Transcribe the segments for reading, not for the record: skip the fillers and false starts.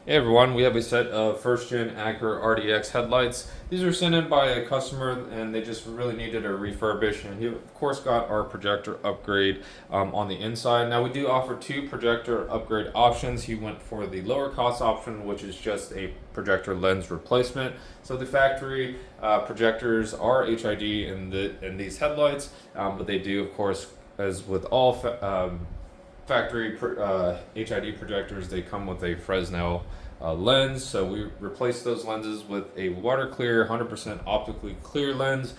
Hey everyone, we have a set of first gen Acura RDX headlights. These were sent in by a customer and they just really needed a refurbish, and he of course got our projector upgrade on the inside. Now we do offer two projector upgrade options. He went for the lower cost option, which is just a projector lens replacement. So the factory projectors are HID in these headlights, but they do of course, as with all factory HID projectors, they come with a Fresnel lens. So we replace those lenses with a water clear 100% optically clear lens,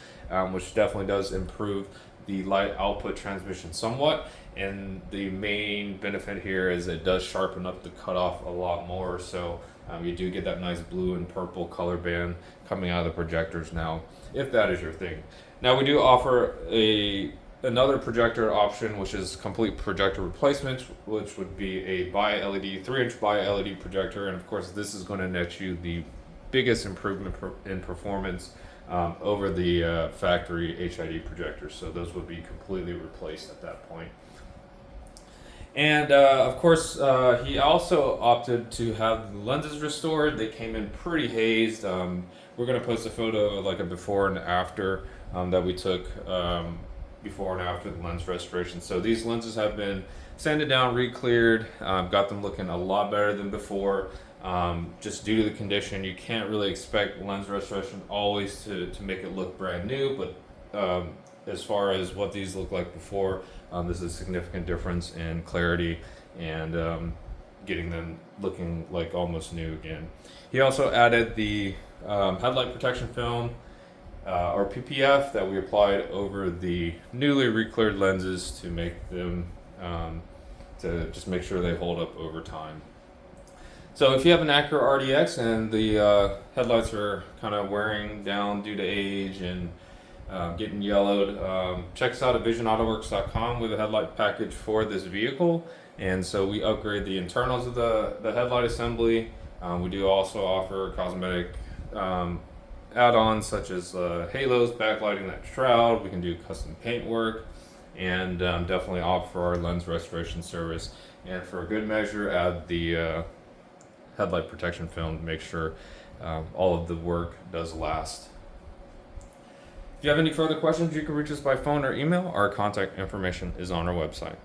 which definitely does improve the light output transmission somewhat. And the main benefit here is it does sharpen up the cutoff a lot more, so you do get that nice blue and purple color band coming out of the projectors now, if that is your thing. Now we do offer another projector option, which is complete projector replacement, which would be a bi-LED, 3-inch bi-LED projector. And of course, this is going to net you the biggest improvement in performance over the factory HID projectors. So those would be completely replaced at that point. And of course, he also opted to have the lenses restored. They came in pretty hazed. We're going to post a photo of like a before and after that we took before and after the lens restoration. So these lenses have been sanded down, re-cleared, got them looking a lot better than before. Just due to the condition, you can't really expect lens restoration always to make it look brand new, but as far as what these look like before, this is a significant difference in clarity and getting them looking like almost new again. He also added the headlight protection film, or PPF, that we applied over the newly re-cleared lenses to make them to just make sure they hold up over time. So if you have an Acura RDX and the headlights are kind of wearing down due to age and getting yellowed, check us out at VisionAutoworks.com with a headlight package for this vehicle. And so we upgrade the internals of the headlight assembly. We do also offer cosmetic add-ons such as halos, backlighting that shroud. We can do custom paint work, and definitely offer our lens restoration service. And for a good measure, add the headlight protection film to make sure all of the work does last. If you have any further questions, you can reach us by phone or email. Our contact information is on our website.